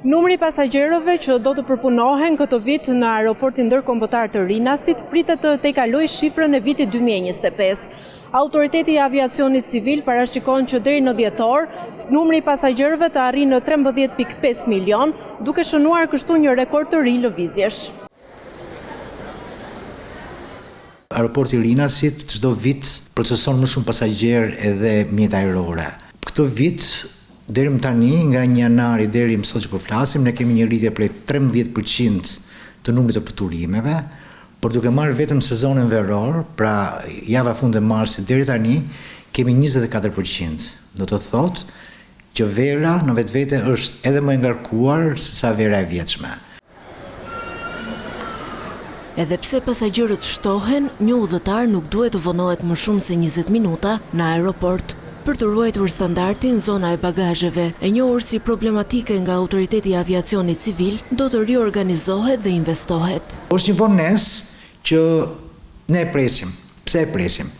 Numri i pasagjerëve që do të përpunohen këtë vit në aeroportin ndërkombëtar të Rinasit pritet të tejkalojë shifrën e vitit 2025. Autoriteti i aviacionit civil parashikon që deri në dhjetor, numri i pasagjerëve të arrijë në 13.5 milion, duke shënuar kështu një rekord të ri lëvizjesh. Aeroporti i Rinasit çdo vit proceson më shumë pasagjerë edhe mjet ajrore. Këtë vit deri më tani, nga 1 janari deri më sot që po flasim, ne kemi një rritje prej 13% të numrit të fluturimeve, por duke marrë vetëm sezonin veror, pra java fund e marsit deri tani, kemi 24%. Do të thotë që vera në vetvete është edhe më e ngarkuar se sa vera e vjetshme. Edhe pse pasagjerët shtohen, një udhëtar nuk duhet të vonohet më shumë se 20 minuta në aeroport. Për të ruajtur standardin, zona e bagazheve, e njohur si problematike nga Autoriteti i Aviacionit Civil, do të riorganizohet dhe investohet. Është një vonesë që ne e presim. Pse e presim?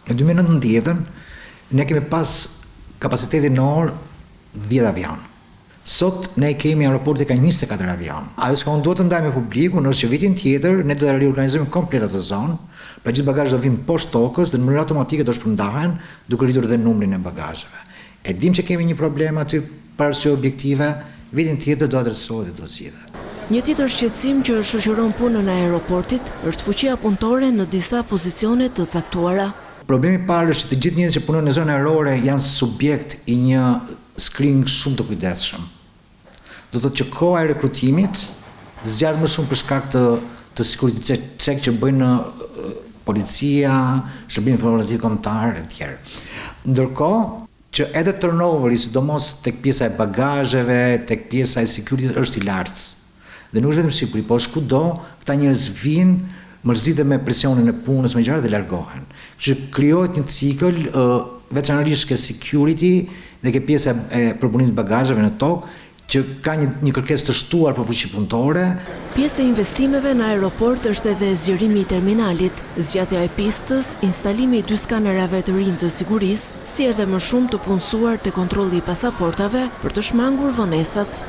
Në 2019 ne kemi pas kapacitetin në orë 10 avion. Sot ne kemi aeroporti ka 24 avion. Ajo që unë duhet të ndaj me publikun është që vitin tjetër ne do të riorganizojmë komplet atë zonë, pra gjithë bagazhet do vinë poshtë tokës dhe në mënyrë automatike do shpërndahen duke rritur dhe numrin e bagazheve. E dim që kemi një problem aty për arsye objektive, vitin tjetër do adresohet dhe do zgjidhet. Një tjetër shqetësim që shoqëron punën e aeroportit është fuqia punëtore në disa pozicione të caktuara. Problemi i parë është që të gjithë njerëzit që punojnë në zonën ajrore janë subjekt i një screening shumë të kujdesshëm. Do të thotë që koha e rekrutimit zgjat më shumë për shkak të security check që bëjnë policia, shërbimi informativ kombëtar e tjerë. Ndërkohë që edhe turnoveri, sidomos tek pjesa e bagazheve, tek pjesa e security është i lartë. Dhe nuk është vetëm Shqipëri, por kudo këta njerëz vinë mërziten me presionin e punës, me gjëra dhe largohen. Kështu që krijohet një cikël veçanërisht ke security dhe ke pjesa e përpunimit të bagazheve në tokë, që ka një kërkesë të shtuar për fuqi punëtore. Pjesë e investimeve në aeroport është edhe zgjerimi i terminalit, zgjatja e pistës, instalimi i 2 skanerave të rinj të sigurisë, si edhe më shumë të punësuar te kontrolli i pasaportave për të shmangur vonesat.